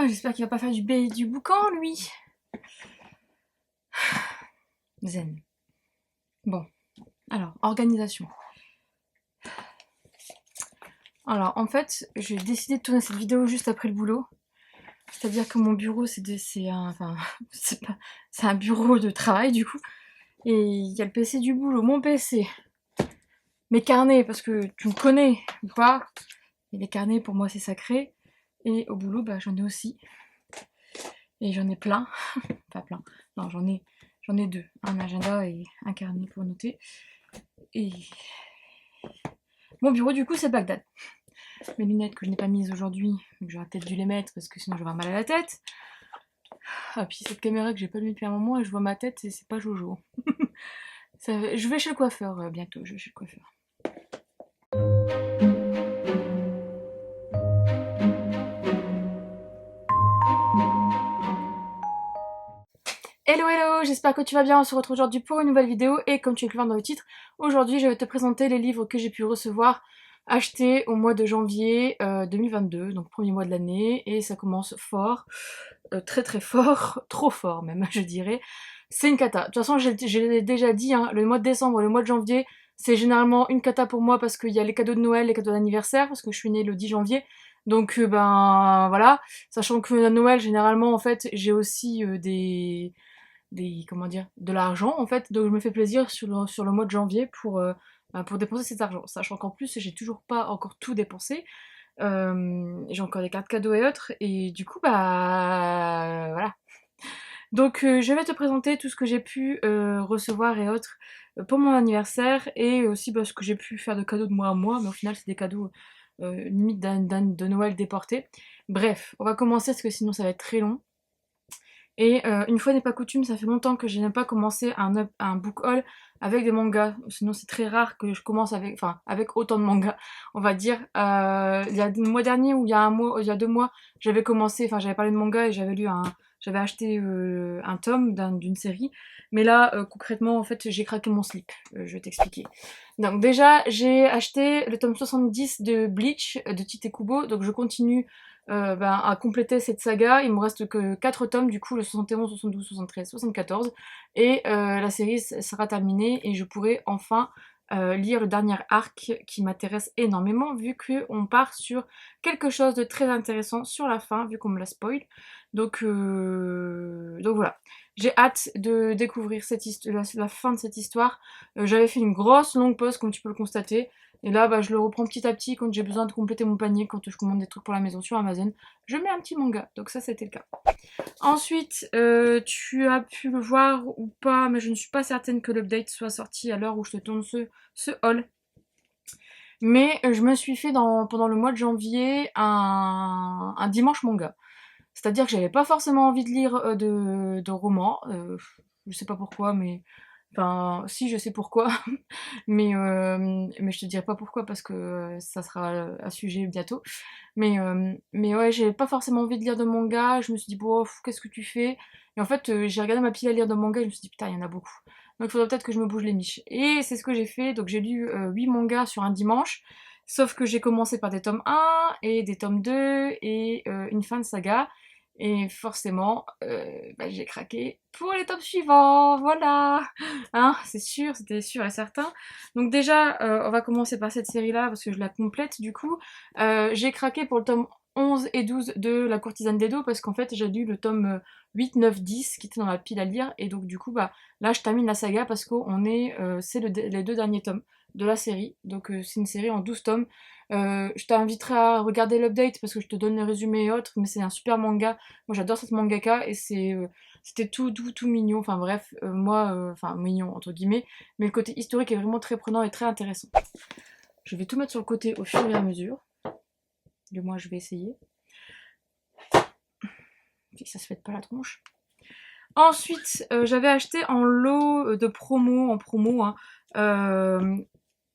Ah, j'espère qu'il va pas faire du boucan, lui. Zen. Bon, alors, organisation. Alors, en fait, j'ai décidé de tourner cette vidéo juste après le boulot. C'est-à-dire que mon bureau, enfin, c'est un bureau de travail, du coup. Et il y a le PC du boulot, mon PC. Mes carnets, parce que tu me connais, quoi. Et les carnets, pour moi, c'est sacré. Et au boulot, bah, j'en ai aussi. Et j'en ai plein. Enfin, plein. Non, j'en ai deux. Un agenda et un carnet pour noter. Et mon bureau, du coup, c'est Bagdad. Mes lunettes que je n'ai pas mises aujourd'hui, j'aurais peut-être dû les mettre parce que sinon je vais avoir mal à la tête. Ah, puis cette caméra que j'ai pas mis depuis un moment et je vois ma tête et c'est pas Jojo. Je vais chez le coiffeur bientôt, je vais chez le coiffeur. Hello hello, j'espère que tu vas bien, on se retrouve aujourd'hui pour une nouvelle vidéo et comme tu as pu voir dans le titre, aujourd'hui je vais te présenter les livres que j'ai pu recevoir, achetés au mois de janvier 2022, donc premier mois de l'année, et ça commence fort, très très fort, trop fort même je dirais. C'est une cata. De toute façon, je l'ai déjà dit, hein, le mois de décembre et le mois de janvier, c'est généralement une cata pour moi parce qu'il y a les cadeaux de Noël, les cadeaux d'anniversaire, parce que je suis née le 10 janvier. Donc ben voilà, sachant que à Noël, généralement, en fait, j'ai aussi comment dire, de l'argent, en fait, donc je me fais plaisir sur le mois de janvier pour dépenser cet argent. Sachant qu'en plus, j'ai toujours pas encore tout dépensé. J'ai encore des cartes cadeaux et autres, et du coup, bah voilà. Donc je vais te présenter tout ce que j'ai pu recevoir et autres pour mon anniversaire et aussi ce que j'ai pu faire de cadeaux de moi à moi, mais au final c'est des cadeaux limite de Noël déportés. Bref, on va commencer parce que sinon ça va être très long. Et une fois n'est pas coutume, ça fait longtemps que je n'ai pas commencé un book haul avec des mangas. Sinon c'est très rare que je commence avec autant de mangas, on va dire. Il y a le mois dernier ou il y a un mois, il y a 2 mois, j'avais commencé, enfin j'avais parlé de manga et j'avais acheté un tome d'une série. Mais là, concrètement, en fait, j'ai craqué mon slip. Je vais t'expliquer. Donc déjà, j'ai acheté le tome 70 de Bleach de Tite Kubo. Donc je continue à compléter cette saga. Il me reste que 4 tomes, du coup, le 71, 72, 73, 74. Et la série sera terminée et je pourrai enfin lire le dernier arc qui m'intéresse énormément vu qu'on part sur quelque chose de très intéressant sur la fin, vu qu'on me la spoil. Donc voilà. J'ai hâte de découvrir la fin de cette histoire. J'avais fait une grosse longue pause, comme tu peux le constater. Et là, je le reprends petit à petit quand j'ai besoin de compléter mon panier, quand je commande des trucs pour la maison sur Amazon. Je mets un petit manga, donc ça c'était le cas. Ensuite, tu as pu le voir ou pas, mais je ne suis pas certaine que l'update soit sorti à l'heure où je te tourne ce haul. Mais je me suis fait pendant le mois de janvier un dimanche manga. C'est-à-dire que j'avais pas forcément envie de lire de romans. Je sais pas pourquoi, mais enfin, si, je sais pourquoi, mais je te dirai pas pourquoi parce que ça sera à sujet bientôt. Mais ouais, j'avais pas forcément envie de lire de manga. Je me suis dit, bon, qu'est-ce que tu fais? Et en fait, j'ai regardé ma pile à lire de manga et je me suis dit, putain, il y en a beaucoup. Donc il faudrait peut-être que je me bouge les miches. Et c'est ce que j'ai fait. Donc j'ai lu 8 mangas sur un dimanche. Sauf que j'ai commencé par des tomes 1 et des tomes 2 et une fin de saga. Et forcément, j'ai craqué pour les tomes suivants, voilà. Hein, c'est sûr, c'était sûr et certain. Donc déjà, on va commencer par cette série-là parce que je la complète du coup. J'ai craqué pour le tome 11 et 12 de La Courtisane d'Edo parce qu'en fait j'ai lu le tome 8, 9, 10 qui était dans la pile à lire et donc du coup là je termine la saga parce qu'on est c'est les 2 derniers tomes de la série. Donc c'est une série en 12 tomes. Je t'inviterai à regarder l'update parce que je te donne le résumé et autres, mais c'est un super manga. Moi j'adore cette mangaka et c'était tout doux, tout mignon. Enfin bref, moi, enfin mignon entre guillemets, mais le côté historique est vraiment très prenant et très intéressant. Je vais tout mettre sur le côté au fur et à mesure. Du moins je vais essayer. Puis que ça se fête pas la tronche. Ensuite, j'avais acheté en lot de promo, en promo, hein,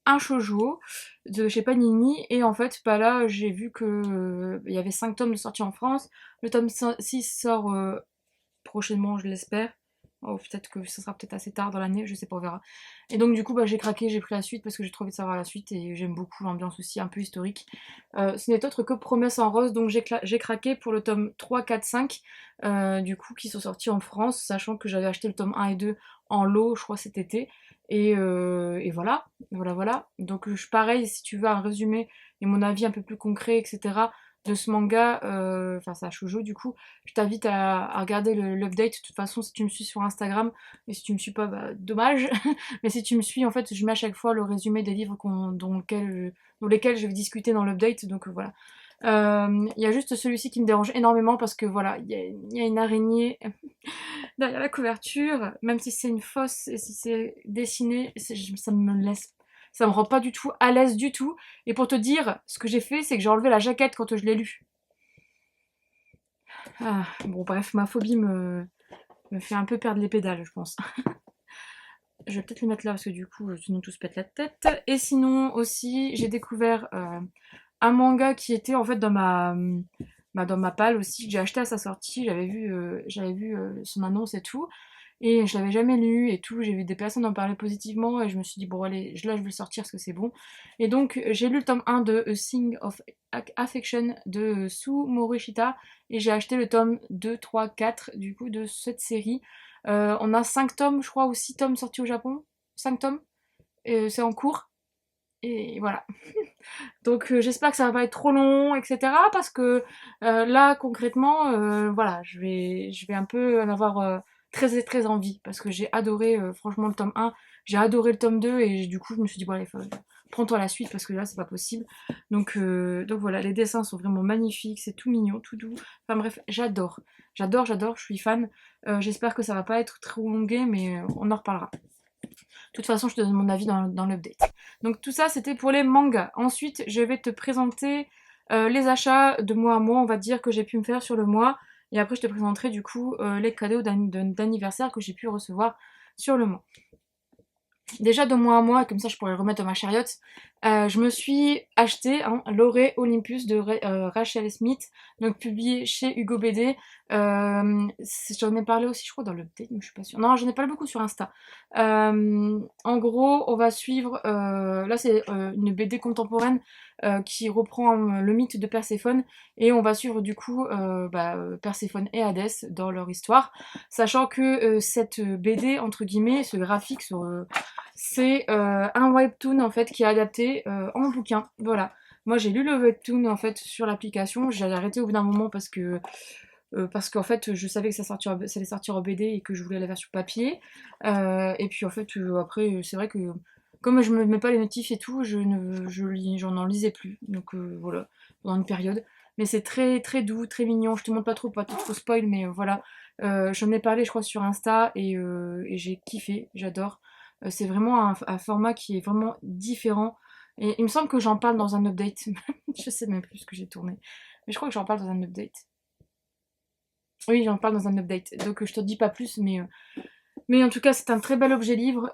un shoujo de chez Panini et en fait là j'ai vu que il y avait 5 tomes de sortie en France. Le tome 6 sort prochainement, je l'espère. Oh, peut-être que ça sera peut-être assez tard dans l'année, je sais pas, on verra. Et donc du coup, bah, j'ai craqué, j'ai pris la suite parce que j'ai trop envie de savoir la suite et j'aime beaucoup l'ambiance aussi un peu historique. Ce n'est autre que Promesse en rose, donc j'ai craqué pour le tome 3, 4, 5, du coup, qui sont sortis en France, sachant que j'avais acheté le tome 1 et 2 en lot, je crois, cet été. Et voilà, voilà, voilà. Donc pareil, si tu veux un résumé et mon avis un peu plus concret, etc., de ce manga, enfin c'est un shoujo du coup, je t'invite à regarder l'update. De toute façon, si tu me suis sur Instagram, et si tu me suis pas, bah, dommage. Mais si tu me suis, en fait, je mets à chaque fois le résumé des livres dont lesquels je vais discuter dans l'update. Donc voilà. Il y a juste celui-ci qui me dérange énormément parce que voilà, il y a une araignée derrière la couverture, même si c'est une fausse et si c'est dessiné, ça me rend pas du tout à l'aise du tout. Et pour te dire, ce que j'ai fait, c'est que j'ai enlevé la jaquette quand je l'ai lu. Ah, bon, bref, ma phobie me fait un peu perdre les pédales, je pense. Je vais peut-être les mettre là parce que du coup, sinon tout se pète la tête. Et sinon aussi, j'ai découvert un manga qui était en fait dans ma palle aussi, que j'ai acheté à sa sortie. J'avais vu son annonce et tout. Et je l'avais jamais lu et tout. J'ai vu des personnes en parler positivement et je me suis dit, bon, allez, là, je vais le sortir parce que c'est bon. Et donc, j'ai lu le tome 1 de A Thing of Affection de Sue Morishita et j'ai acheté le tome 2, 3, 4 du coup de cette série. On a 5 tomes, je crois, ou 6 tomes sortis au Japon. 5 tomes. C'est en cours. Et voilà. Donc j'espère que ça va pas être trop long, etc. Parce que là, concrètement, voilà, je vais un peu en avoir très très envie. Parce que j'ai adoré, franchement, le tome 1. J'ai adoré le tome 2. Et du coup, je me suis dit, bon, allez, prends-toi la suite. Parce que là, c'est pas possible. Donc voilà, les dessins sont vraiment magnifiques. C'est tout mignon, tout doux. Enfin bref, j'adore. J'adore, j'adore. Je suis fan. J'espère que ça va pas être trop longué. Mais on en reparlera. De toute façon, je te donne mon avis dans l'update. Donc tout ça, c'était pour les mangas. Ensuite, je vais te présenter les achats de mois à mois, on va dire, que j'ai pu me faire sur le mois. Et après, je te présenterai du coup les cadeaux d'anniversaire que j'ai pu recevoir sur le mois. Déjà de mois à mois, comme ça je pourrais le remettre dans ma chariote, je me suis acheté l'Oré Olympus de Rachel Smith, donc publié chez Hugo BD. J'en ai parlé aussi, je crois, dans l'update, mais je suis pas sûre. Non, j'en ai parlé beaucoup sur Insta. En gros, on va suivre. Là, c'est une BD contemporaine qui reprend le mythe de Perséphone, et on va suivre du coup Perséphone et Hadès dans leur histoire, sachant que cette BD, entre guillemets, ce graphique, c'est un webtoon en fait qui est adapté en bouquin. Voilà. Moi j'ai lu le webtoon en fait sur l'application. J'ai arrêté au bout d'un moment parce qu'en fait je savais que ça allait sortir en BD et que je voulais la version papier. Et puis en fait après c'est vrai que comme je me mets pas les notifs et tout, j'en en lisais plus. Donc voilà, pendant une période. Mais c'est très très doux, très mignon. Je te montre pas trop, pas trop spoil, mais voilà. J'en ai parlé je crois sur Insta et j'ai kiffé, j'adore. C'est vraiment un format qui est vraiment différent. Et il me semble que j'en parle dans un update. Je sais même plus ce que j'ai tourné. Mais je crois que j'en parle dans un update. Oui, j'en parle dans un update. Donc je te dis pas plus, mais en tout cas c'est un très bel objet livre.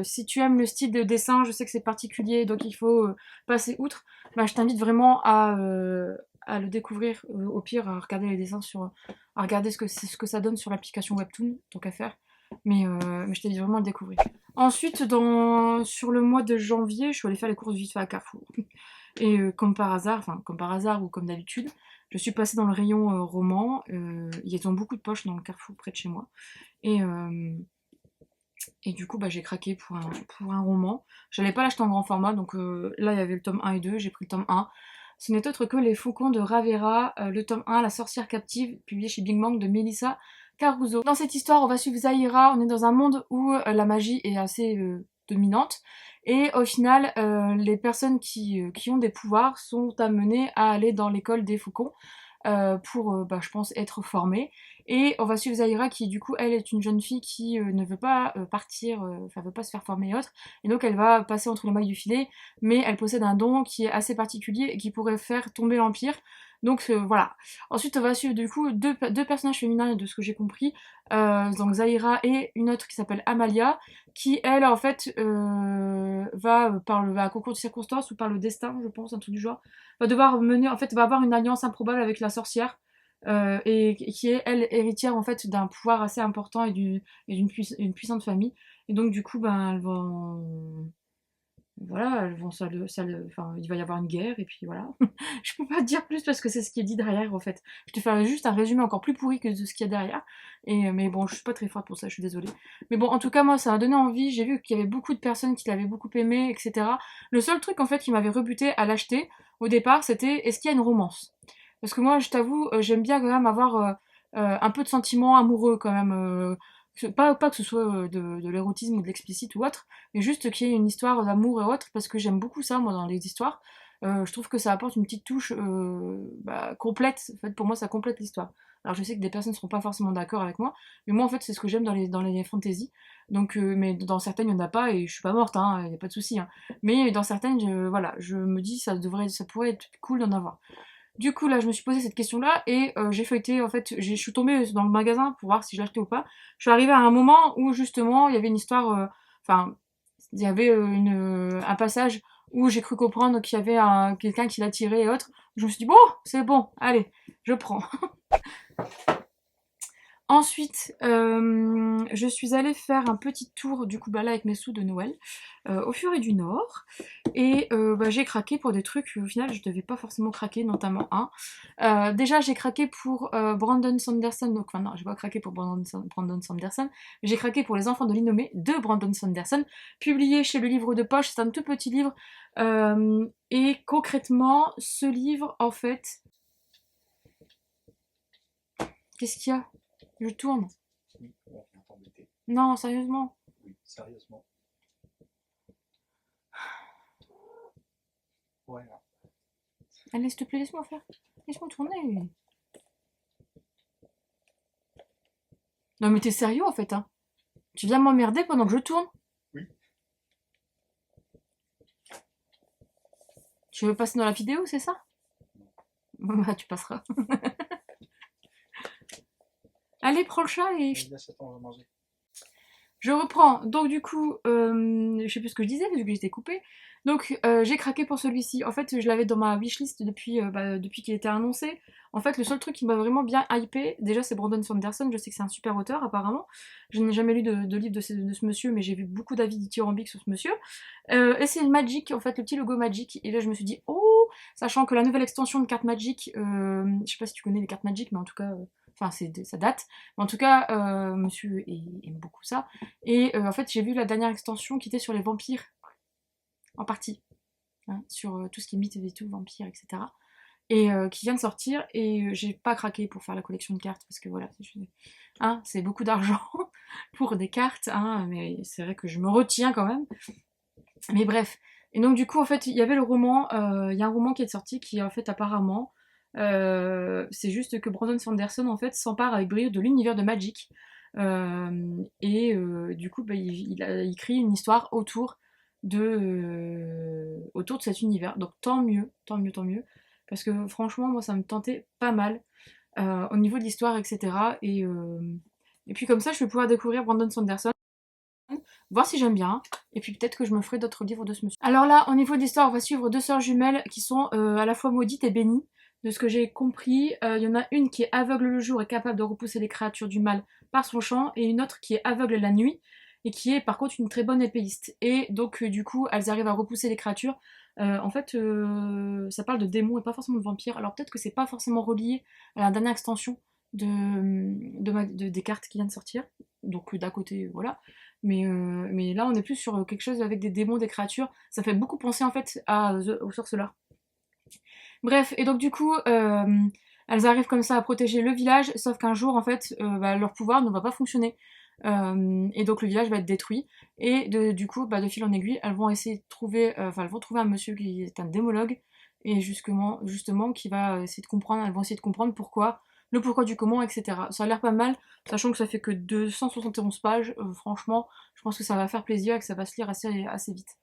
Si tu aimes le style de dessin, je sais que c'est particulier, donc il faut passer outre. Bah, je t'invite vraiment à le découvrir. Au pire, à regarder les dessins à regarder ce que ça donne sur l'application Webtoon, tant qu'à faire. Mais je t'invite vraiment à le découvrir. Ensuite, sur le mois de janvier, je suis allée faire les courses vite fait à Carrefour. Et comme par hasard ou comme d'habitude, je suis passée dans le rayon roman. Ils ont beaucoup de poches dans le Carrefour près de chez moi. Et, euh, et du coup, bah, j'ai craqué pour un roman. J'allais pas l'acheter en grand format, donc là, il y avait le tome 1 et 2, j'ai pris le tome 1. Ce n'est autre que Les Faucons de Ravera, le tome 1, La sorcière captive, publié chez Big Bang de Melissa Caruso. Dans cette histoire, on va suivre Zahira, on est dans un monde où la magie est assez dominante. Et au final, les personnes qui ont des pouvoirs sont amenées à aller dans l'école des faucons pour, je pense, être formée. Et on va suivre Zahira qui, du coup, elle est une jeune fille qui ne veut pas partir, enfin, veut pas se faire former et autres. Et donc, elle va passer entre les mailles du filet, mais elle possède un don qui est assez particulier et qui pourrait faire tomber l'Empire. Donc, voilà. Ensuite, on va suivre, du coup, deux personnages féminins, de ce que j'ai compris. Donc, Zahira et une autre qui s'appelle Amalia, qui, elle, en fait, par un concours de circonstances ou par le destin, je pense, un truc du genre, va devoir mener, en fait, va avoir une alliance improbable avec la sorcière. et qui est, elle, héritière, en fait, d'un pouvoir assez important et une puissante famille. Et donc, du coup, ben, elles vont... Voilà, elles vont, enfin, il va y avoir une guerre, et puis voilà. Je peux pas te dire plus parce que c'est ce qui est dit derrière, en fait. Je te fais juste un résumé encore plus pourri que de ce qu'il y a derrière. Mais bon, je suis pas très forte pour ça, je suis désolée. Mais bon, en tout cas, moi, ça m'a donné envie. J'ai vu qu'il y avait beaucoup de personnes qui l'avaient beaucoup aimé, etc. Le seul truc, en fait, qui m'avait rebuté à l'acheter, au départ, c'était est-ce qu'il y a une romance? Parce que moi, je t'avoue, j'aime bien quand même avoir un peu de sentiments amoureux, quand même. Pas que ce soit de l'érotisme ou de l'explicite ou autre, mais juste qu'il y ait une histoire d'amour et autres, parce que j'aime beaucoup ça, moi, dans les histoires. Je trouve que ça apporte une petite touche complète. En fait, pour moi, ça complète l'histoire. Alors, je sais que des personnes ne seront pas forcément d'accord avec moi, mais moi, en fait, c'est ce que j'aime dans les fantasy. Donc, mais dans certaines, il n'y en a pas, et je suis pas morte, hein, il n'y a pas de souci. Hein. Mais dans certaines, voilà, je me dis, ça pourrait être cool d'en avoir. Du coup, là, je me suis posé cette question-là et j'ai feuilleté, en fait, je suis tombée dans le magasin pour voir si je l'achetais ou pas. Je suis arrivée à un moment où, justement, il y avait une histoire, enfin, il y avait un passage où j'ai cru comprendre qu'il y avait quelqu'un qui l'attirait et autres. Je me suis dit, bon, c'est bon, allez, je prends. Ensuite, je suis allée faire un petit tour du coup bah là avec mes sous de Noël au Furet du Nord et bah, j'ai craqué pour des trucs au final je devais pas forcément craquer, notamment un. Déjà j'ai craqué pour Brandon Sanderson, donc enfin non j'ai pas craqué pour Brandon Sanderson, mais j'ai craqué pour Les Enfants de l'Innommé de Brandon Sanderson, publié chez le Livre de Poche. C'est un tout petit livre et concrètement ce livre en fait, qu'est-ce qu'il y a? Je tourne. Oui, on vient t'embêter. Non, sérieusement. Oui, sérieusement. Voilà. Allez, s'il te plaît, laisse-moi faire. Laisse-moi tourner. Non, mais t'es sérieux en fait, hein? Tu viens m'emmerder pendant que je tourne? Oui. Tu veux passer dans la vidéo, c'est ça? Non. Bah, tu passeras. Allez, prends le chat et... Il y a 7 ans, on va manger. Je reprends. Donc du coup, je sais plus ce que je disais vu que j'étais coupée. Donc j'ai craqué pour celui-ci. En fait, je l'avais dans ma wishlist depuis qu'il était annoncé. En fait, le seul truc qui m'a vraiment bien hypé, déjà c'est Brandon Sanderson. Je sais que c'est un super auteur apparemment. Je n'ai jamais lu de livre de ce monsieur, mais j'ai vu beaucoup d'avis dithyrambiques sur ce monsieur. Et c'est le Magic, en fait, le petit logo Magic. Et là, je me suis dit, oh, sachant que la nouvelle extension de cartes Magic, je sais pas si tu connais les cartes Magic, mais en tout cas, enfin, ça date. Mais en tout cas, monsieur aime beaucoup ça. Et en fait, j'ai vu la dernière extension qui était sur les vampires, en partie, hein, sur tout ce qui est mythe et tout, vampires, etc. Et qui vient de sortir, et j'ai pas craqué pour faire la collection de cartes, parce que voilà, c'est beaucoup d'argent pour des cartes, hein, mais c'est vrai que je me retiens quand même. Mais bref. Et donc du coup, en fait, il y avait le roman, il y a un roman qui est sorti qui, en fait, apparemment, c'est juste que Brandon Sanderson, en fait, s'empare avec brio de l'univers de Magic. Et du coup, bah, il a écrit une histoire autour de cet univers. Donc tant mieux, tant mieux, tant mieux. Parce que franchement, moi, ça me tentait pas mal au niveau de l'histoire, etc. Et puis comme ça, je vais pouvoir découvrir Brandon Sanderson, voir si j'aime bien, et puis peut-être que je me ferai d'autres livres de ce monsieur. Alors là, au niveau de l'histoire, on va suivre deux sœurs jumelles qui sont à la fois maudites et bénies. De ce que j'ai compris, il y en a une qui est aveugle le jour et capable de repousser les créatures du mal par son chant, et une autre qui est aveugle la nuit, et qui est par contre une très bonne épéiste. Et donc du coup, elles arrivent à repousser les créatures. En fait, ça parle de démons et pas forcément de vampires. Alors peut-être que c'est pas forcément relié à la dernière extension des cartes qui vient de sortir. Donc d'à côté, voilà. Mais là, on est plus sur quelque chose avec des démons, des créatures. Ça fait beaucoup penser en fait au sorceleur. Bref, et donc du coup, elles arrivent comme ça à protéger le village, sauf qu'un jour, en fait, bah, leur pouvoir ne va pas fonctionner. Et donc le village va être détruit. Et du coup, bah, de fil en aiguille, elles vont essayer de trouver, elles vont trouver un monsieur qui est un démologue, et justement qui va essayer de comprendre, elles vont essayer de comprendre le pourquoi du comment, etc. Ça a l'air pas mal, sachant que ça fait que 271 pages. Franchement, je pense que ça va faire plaisir et que ça va se lire assez vite.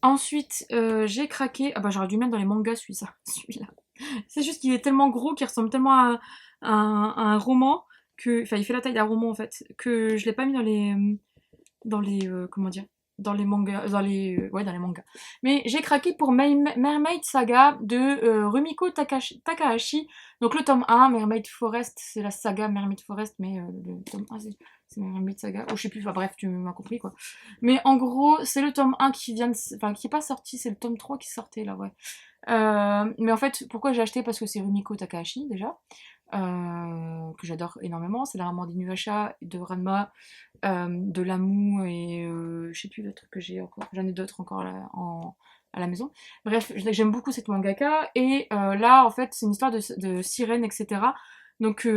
Ensuite, j'ai craqué. Ah bah j'aurais dû mettre dans les mangas celui-là. C'est juste qu'il est tellement gros, qu'il ressemble tellement à un roman, que. Enfin, il fait la taille d'un roman en fait, que je l'ai pas mis comment dire. dans les mangas, ouais, dans les mangas. Mais j'ai craqué pour Mermaid Saga de Rumiko Takahashi. Donc le tome 1, Mermaid Forest, c'est la saga Mermaid Forest, mais le tome 1, c'est Mermaid Saga. Oh, je sais plus, enfin, bref, tu m'as compris, quoi. Mais en gros, c'est le tome 1 qui vient de... Enfin, qui est pas sorti, c'est le tome 3 qui sortait, là, ouais. Mais en fait, pourquoi j'ai acheté? Parce que c'est Rumiko Takahashi, déjà. Que j'adore énormément. C'est la maman d'Inuyasha, de Ranma, de Lamu et je sais plus le truc que j'ai encore. J'en ai d'autres encore à la maison. Bref, j'aime beaucoup cette mangaka et là en fait c'est une histoire de sirène, etc. Donc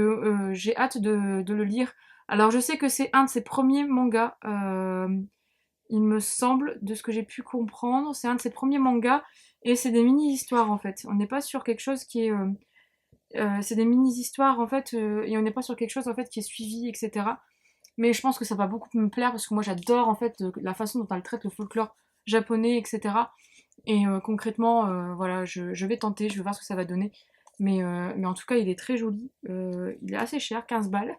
j'ai hâte de le lire. Alors je sais que c'est un de ses premiers mangas, il me semble, de ce que j'ai pu comprendre, c'est un de ses premiers mangas et c'est des mini-histoires en fait. On n'est pas sur quelque chose qui est c'est des mini-histoires en fait, et on n'est pas sur quelque chose en fait qui est suivi, etc. Mais je pense que ça va beaucoup me plaire parce que moi j'adore en fait la façon dont elle traite le folklore japonais, etc. Et concrètement, voilà, je vais tenter, je vais voir ce que ça va donner. Mais en tout cas, il est très joli. Il est assez cher, 15 balles.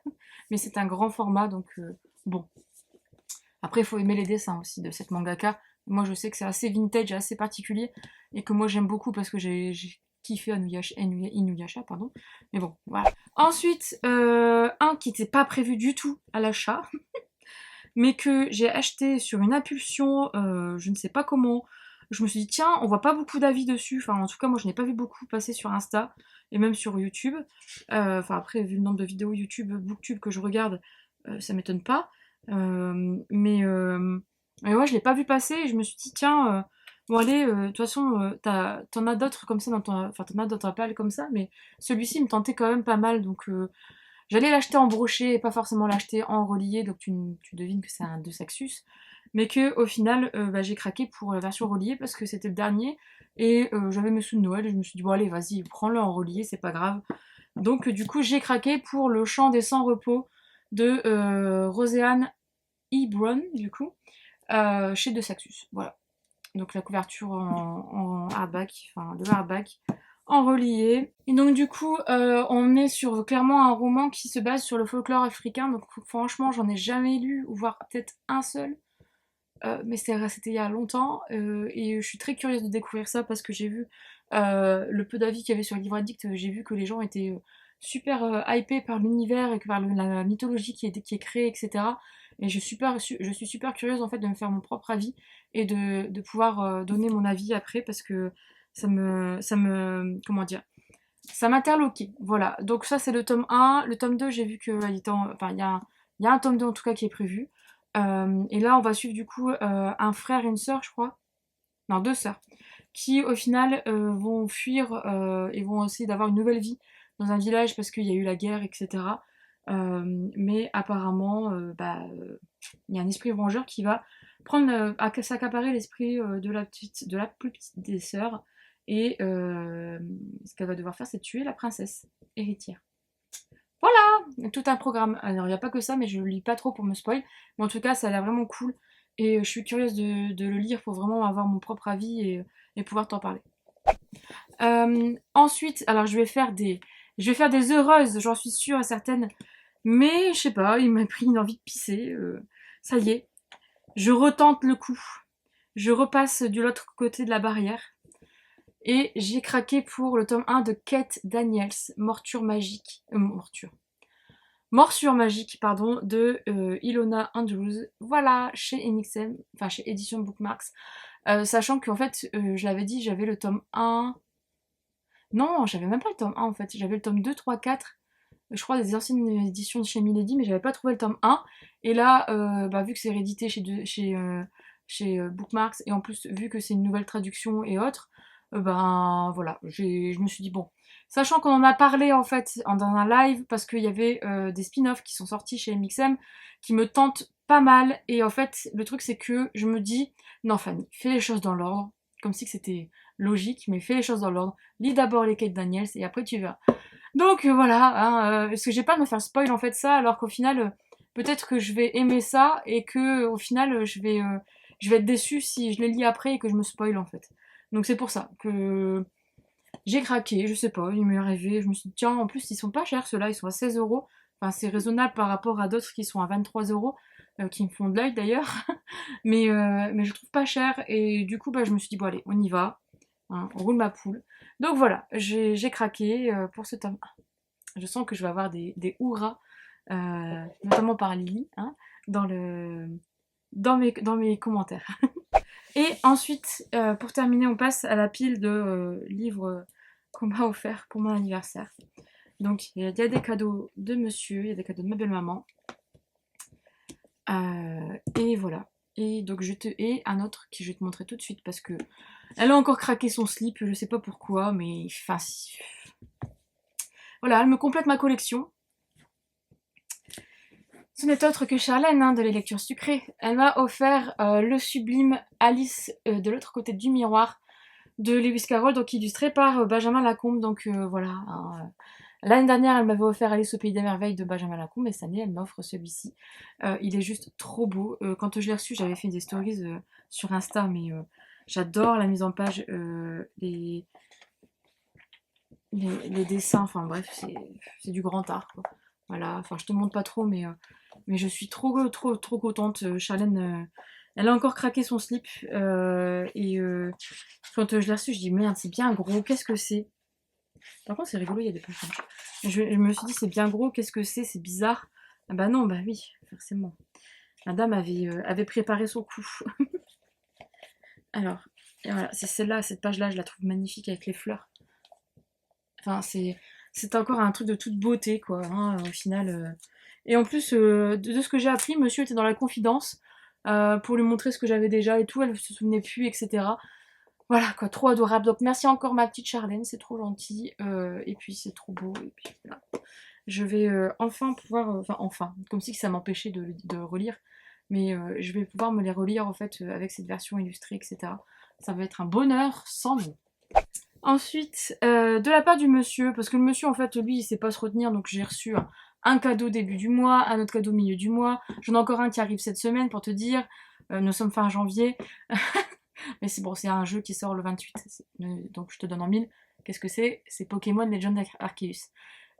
Mais c'est un grand format, donc bon. Après, il faut aimer les dessins aussi de cette mangaka. Moi, je sais que c'est assez vintage, assez particulier. Et que moi, j'aime beaucoup parce que j'ai kiffé Inuyasha, pardon. Mais bon, voilà. Ensuite, un qui n'était pas prévu du tout à l'achat, mais que j'ai acheté sur une impulsion, je ne sais pas comment. Je me suis dit, tiens, on voit pas beaucoup d'avis dessus. Enfin, en tout cas, moi, je n'ai pas vu beaucoup passer sur Insta et même sur YouTube. Enfin, après, vu le nombre de vidéos YouTube, Booktube que je regarde, ça m'étonne pas. Mais ouais, je l'ai pas vu passer et je me suis dit, tiens, bon, allez, de toute façon, t'en as d'autres comme ça dans ton. Enfin, t'en as d'autres appels comme ça, mais celui-ci me tentait quand même pas mal, donc j'allais l'acheter en brochet et pas forcément l'acheter en relié, donc tu devines que c'est un de Saxus. Mais que au final, bah, j'ai craqué pour la version reliée parce que c'était le dernier et j'avais mes sous de Noël et je me suis dit bon allez vas-y prends-le en relié, c'est pas grave. Donc du coup j'ai craqué pour le chant des sans repos de Roséane Ebron du coup chez De Saxus. Voilà. Donc la couverture en hardback, enfin le hardback en relié. Et donc du coup, on est sur clairement un roman qui se base sur le folklore africain. Donc franchement, j'en ai jamais lu, ou voire peut-être un seul. Mais c'était il y a longtemps. Et je suis très curieuse de découvrir ça parce que j'ai vu le peu d'avis qu'il y avait sur le livre addict. J'ai vu que les gens étaient super hypés par l'univers et que par la mythologie qui est créée, etc. Et je suis super curieuse en fait de me faire mon propre avis et de pouvoir donner mon avis après parce que comment dire, ça m'interloquait. Voilà, donc ça c'est le tome 1. Le tome 2, j'ai vu que enfin, il y a un tome 2 en tout cas qui est prévu. Et là, on va suivre du coup un frère et une sœur, je crois. Non, deux sœurs. Qui au final vont fuir et vont essayer d'avoir une nouvelle vie dans un village parce qu'il y a eu la guerre, etc. Mais apparemment, il y a un esprit vengeur qui va prendre s'accaparer l'esprit de la plus petite des sœurs. Et ce qu'elle va devoir faire, c'est tuer la princesse héritière. Voilà, tout un programme. Alors, il n'y a pas que ça, mais je ne le lis pas trop pour me spoil. Mais en tout cas, ça a l'air vraiment cool. Et je suis curieuse de le lire pour vraiment avoir mon propre avis et pouvoir t'en parler. Ensuite, alors je vais faire des heureuses, j'en suis sûre et certaine. Mais je sais pas, il m'a pris une envie de pisser. Ça y est, je retente le coup. Je repasse de l'autre côté de la barrière. Et j'ai craqué pour le tome 1 de Kate Daniels, Morsure magique. Morsure magique, pardon, de Ilona Andrews. Voilà, chez MXM, enfin chez Édition Bookmarks. Sachant qu'en fait, je l'avais dit, j'avais le tome 1. Non, j'avais même pas le tome 1 en fait. J'avais le tome 2, 3, 4. Je crois des anciennes éditions de chez Milady, mais j'avais pas trouvé le tome 1. Et là, vu que c'est réédité chez Bookmarks, et en plus, vu que c'est une nouvelle traduction et autres, ben voilà, je me suis dit bon. Sachant qu'on en a parlé en fait dans un live, parce qu'il y avait des spin-offs qui sont sortis chez MXM, qui me tentent pas mal. Et en fait, le truc c'est que je me dis, non Fanny, fais les choses dans l'ordre, comme si que c'était logique, mais fais les choses dans l'ordre. Lis d'abord les Kate Daniels et après tu verras. Donc voilà, hein, parce que j'ai peur de me faire spoil en fait ça, alors qu'au final, peut-être que je vais aimer ça et que au final, je vais être déçue si je les lis après et que je me spoil en fait. Donc c'est pour ça que j'ai craqué, je sais pas, il m'est arrivé, je me suis dit tiens, en plus ils sont pas chers ceux-là, ils sont à 16 euros. Enfin c'est raisonnable par rapport à d'autres qui sont à 23 euros. qui me font de l'œil d'ailleurs, mais je trouve pas cher, et du coup, bah, je me suis dit, bon allez, on y va, hein, on roule ma poule. Donc voilà, j'ai craqué pour ce tome 1. Je sens que je vais avoir des hurrahs, notamment par Lily, hein, dans, le, dans mes commentaires. Et ensuite, pour terminer, on passe à la pile de livres qu'on m'a offert pour mon anniversaire. Donc il y a des cadeaux de monsieur, il y a des cadeaux de ma belle-maman. Et voilà. Et donc et un autre que je vais te montrer tout de suite parce que elle a encore craqué son slip, je sais pas pourquoi, mais enfin voilà, elle me complète ma collection. Ce n'est autre que Charlène, hein, de les lectures sucrées. Elle m'a offert le sublime Alice de l'autre côté du miroir de Lewis Carroll, donc illustré par Benjamin Lacombe. Donc voilà. Hein, l'année dernière, elle m'avait offert Alice au pays des merveilles de Benjamin Lacombe, et cette année, elle m'offre celui-ci. Il est juste trop beau. Quand je l'ai reçu, j'avais fait des stories sur Insta, mais j'adore la mise en page, les dessins, enfin bref, c'est du grand art, quoi. Voilà, enfin je te montre pas trop, mais je suis trop contente. Charlène, elle a encore craqué son slip, et quand je l'ai reçu, je dis merde, c'est bien gros, qu'est-ce que c'est? Par contre, c'est rigolo, il y a des pages blanches. Je me suis dit, c'est bien gros, qu'est-ce que c'est bizarre. Ah bah non, bah oui, forcément. Madame avait préparé son coup. Alors, et voilà, c'est celle-là, cette page-là, je la trouve magnifique avec les fleurs. Enfin, c'est encore un truc de toute beauté, quoi, hein, au final. Et en plus, de ce que j'ai appris, monsieur était dans la confidence pour lui montrer ce que j'avais déjà et tout, elle se souvenait plus, etc. Voilà, quoi, trop adorable. Donc merci encore ma petite Charlène, c'est trop gentil. Et puis c'est trop beau. Et puis voilà. Je vais enfin pouvoir, enfin, comme si ça m'empêchait de relire, mais je vais pouvoir me les relire en fait avec cette version illustrée, etc. Ça va être un bonheur sans nom. Ensuite, de la part du monsieur, parce que le monsieur en fait lui il sait pas se retenir, donc j'ai reçu un cadeau début du mois, un autre cadeau milieu du mois, j'en ai encore un qui arrive cette semaine pour te dire, nous sommes fin janvier, mais c'est bon, c'est un jeu qui sort le 28, donc je te donne en mille. Qu'est-ce que c'est? C'est Pokémon Legend Arceus.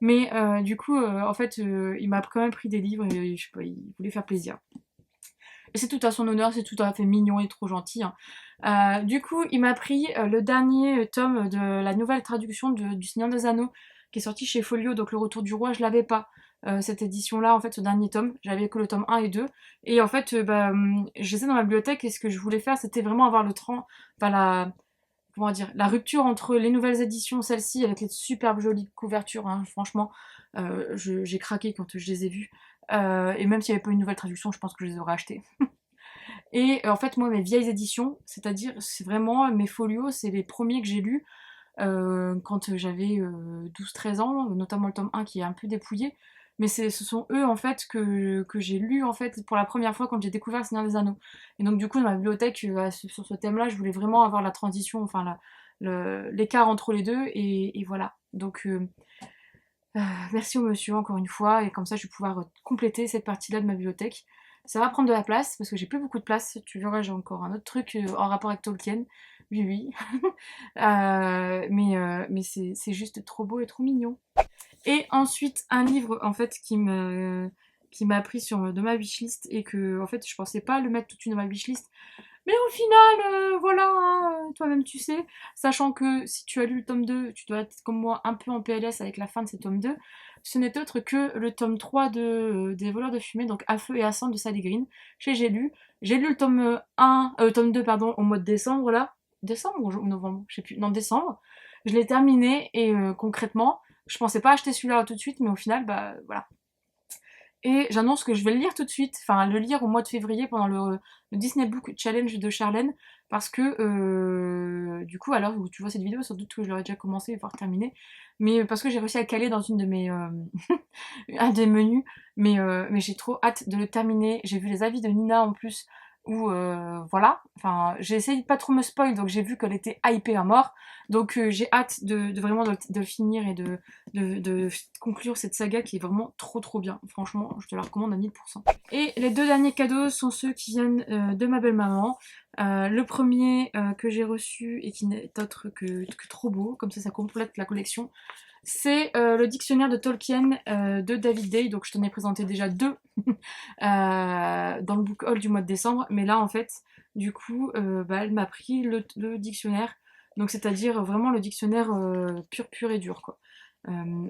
Mais du coup, en fait, il m'a quand même pris des livres et je sais pas, il voulait faire plaisir. Et c'est tout à son honneur, c'est tout à fait mignon et trop gentil. Hein. Du coup, il m'a pris le dernier tome de la nouvelle traduction du Seigneur des Anneaux, qui est sorti chez Folio, donc Le Retour du Roi, je l'avais pas. Cette édition-là, en fait, ce dernier tome, j'avais que le tome 1 et 2. Et en fait, je les ai dans ma bibliothèque, et ce que je voulais faire, c'était vraiment avoir comment dire, la rupture entre les nouvelles éditions, celle-ci, avec les superbes jolies couvertures, hein, franchement, j'ai craqué quand je les ai vues. Et même s'il n'y avait pas une nouvelle traduction, je pense que je les aurais achetées. Et en fait, moi, mes vieilles éditions, c'est-à-dire, c'est vraiment mes folios, c'est les premiers que j'ai lus quand j'avais 12-13 ans, notamment le tome 1 qui est un peu dépouillé. Mais ce sont eux, en fait, que j'ai lus, en fait, pour la première fois quand j'ai découvert Le Seigneur des Anneaux. Et donc, du coup, dans ma bibliothèque, sur ce thème-là, je voulais vraiment avoir la transition, enfin, l'écart entre les deux, et voilà. Donc, merci au monsieur, encore une fois, et comme ça, je vais pouvoir compléter cette partie-là de ma bibliothèque. Ça va prendre de la place, parce que j'ai plus beaucoup de place. Tu verras, j'ai encore un autre truc en rapport avec Tolkien. Oui, oui. Mais c'est juste trop beau et trop mignon. Et ensuite, un livre, en fait, qui m'a pris de ma wishlist, et que, en fait, je pensais pas le mettre tout de suite dans ma wishlist. Mais au final, voilà, hein, toi-même tu sais, sachant que si tu as lu le tome 2, tu dois être comme moi un peu en PLS avec la fin de ce tome 2, ce n'est autre que le tome 3 des voleurs de fumée, donc À feu et à sang de Sally Green, chez J'ai lu le tome 2 pardon, au mois de décembre, là. Décembre ou novembre? Je sais plus. Non, décembre. Je l'ai terminé, et concrètement, je pensais pas acheter celui-là tout de suite, mais au final, bah voilà. Et j'annonce que je vais le lire tout de suite, enfin le lire au mois de février pendant le Disney Book Challenge de Charlène, parce que du coup, à l'heure où tu vois cette vidéo, sans doute que je l'aurais déjà commencé, voire terminé, mais parce que j'ai réussi à caler dans une de mes un des menus, mais j'ai trop hâte de le terminer. J'ai vu les avis de Nina en plus, où voilà, enfin j'ai essayé de pas trop me spoil, donc j'ai vu qu'elle était hypée à mort, donc j'ai hâte de vraiment de le finir et de conclure cette saga qui est vraiment trop bien. Franchement, je te la recommande à 1000%. Et les deux derniers cadeaux sont ceux qui viennent de ma belle-maman. Le premier que j'ai reçu et qui n'est autre que trop beau, comme ça complète la collection, c'est le dictionnaire de Tolkien de David Day. Donc je t'en ai présenté déjà deux dans le book haul du mois de décembre. Mais là, en fait, du coup, elle m'a pris le dictionnaire. Donc, c'est-à-dire vraiment le dictionnaire pur et dur, quoi.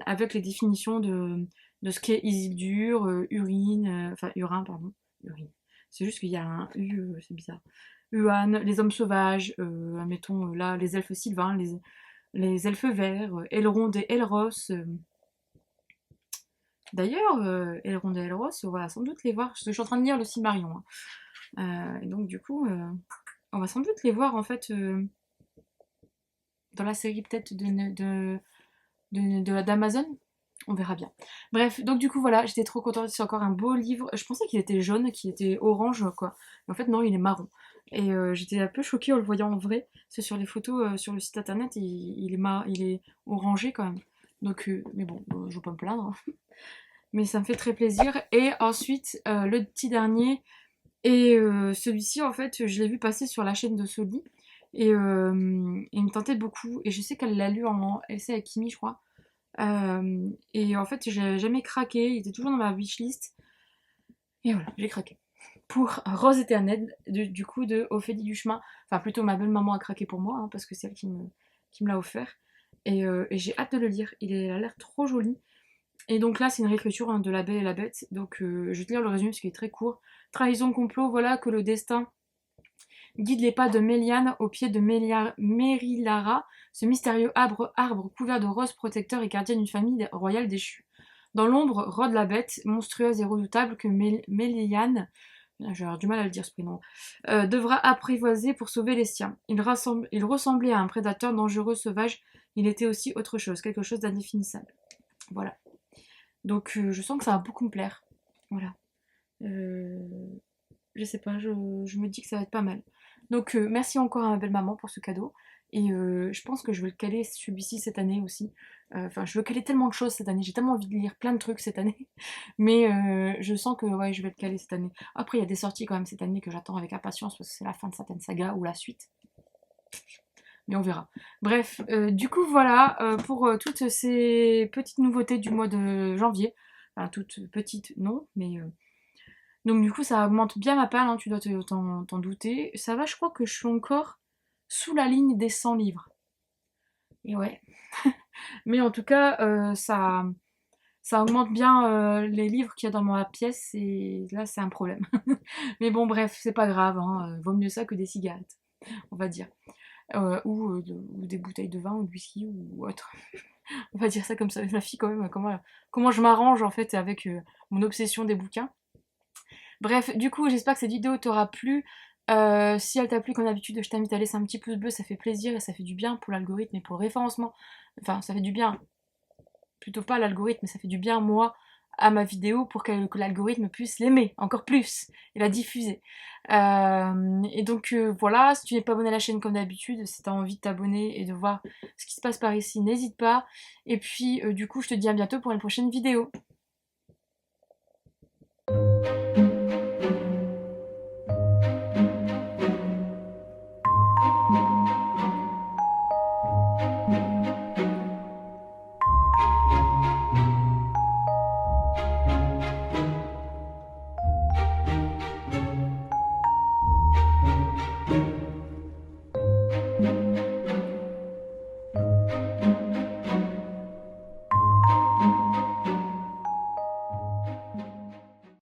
Avec les définitions de ce qu'est Isildur, urine, enfin urin, pardon, urine. C'est juste qu'il y a un U, c'est bizarre. Huan, les hommes sauvages, mettons là, les elfes sylvains, les elfes verts, Elrond et Elros. D'ailleurs, Elrond et Elros, on va sans doute les voir, parce que je suis en train de lire le Silmarillion. Et donc du coup, on va sans doute les voir en fait dans la série peut-être d'Amazon. On verra bien. Bref, donc du coup voilà, j'étais trop contente, c'est encore un beau livre. Je pensais qu'il était jaune, qu'il était orange, quoi. Mais en fait non, il est marron. Et j'étais un peu choquée en le voyant en vrai. C'est sur les photos sur le site internet, il est orangé quand même. Donc, mais bon, je vais pas me plaindre. Mais ça me fait très plaisir. Et ensuite, le petit dernier, et celui-ci en fait, je l'ai vu passer sur la chaîne de Soli. Et il me tentait beaucoup. Et je sais qu'elle l'a lu en essai avec Kimi, je crois. Et en fait, j'ai jamais craqué, il était toujours dans ma wishlist. Et voilà, j'ai craqué. Pour Rose éternelle, du coup, de Ophélie Duchemin. Enfin, plutôt ma belle-maman a craqué pour moi, hein, parce que c'est elle qui me l'a offert. Et j'ai hâte de le lire, il a l'air trop joli. Et donc là, c'est une réécriture hein, de La Belle et la Bête. Donc je vais te lire le résumé parce qu'il est très court. Trahison, complot, voilà que le destin guide les pas de Méliane au pied de Mérilara, ce mystérieux arbre couvert de roses protecteurs et gardien d'une famille royale déchue. Dans l'ombre rôde la bête, monstrueuse et redoutable que Méliane, j'ai du mal à le dire ce prénom, devra apprivoiser pour sauver les siens. Il ressemblait à un prédateur dangereux, sauvage, il était aussi autre chose, quelque chose d'indéfinissable. Voilà. Donc je sens que ça va beaucoup me plaire. Voilà. Euh, je sais pas, je me dis que ça va être pas mal. Donc merci encore à ma belle maman pour ce cadeau. Et je pense que je vais le caler celui-ci cette année aussi. Enfin, je veux caler tellement de choses cette année. J'ai tellement envie de lire plein de trucs cette année. Mais je sens que ouais, je vais le caler cette année. Après, il y a des sorties quand même cette année que j'attends avec impatience parce que c'est la fin de certaines sagas ou la suite. Mais on verra. Bref, du coup voilà pour toutes ces petites nouveautés du mois de janvier. Enfin, toutes petites, non, mais donc du coup, ça augmente bien ma palle, hein, tu dois t'en douter. Ça va, je crois que je suis encore sous la ligne des 100 livres. Et ouais. Mais en tout cas, ça augmente bien les livres qu'il y a dans ma pièce et là, c'est un problème. Mais bon, bref, c'est pas grave, hein, vaut mieux ça que des cigarettes, on va dire. Ou des bouteilles de vin ou de whisky ou autre. On va dire ça comme ça. Ma fille, quand même, comment je m'arrange en fait avec mon obsession des bouquins. Bref, du coup, j'espère que cette vidéo t'aura plu. Si elle t'a plu, comme d'habitude, je t'invite à laisser un petit pouce bleu, ça fait plaisir et ça fait du bien pour l'algorithme et pour le référencement. Enfin, ça fait du bien, plutôt pas à l'algorithme, mais ça fait du bien, moi, à ma vidéo pour que l'algorithme puisse l'aimer encore plus et la diffuser. Et donc voilà, si tu n'es pas abonné à la chaîne comme d'habitude, si tu as envie de t'abonner et de voir ce qui se passe par ici, n'hésite pas. Et puis du coup, je te dis à bientôt pour une prochaine vidéo.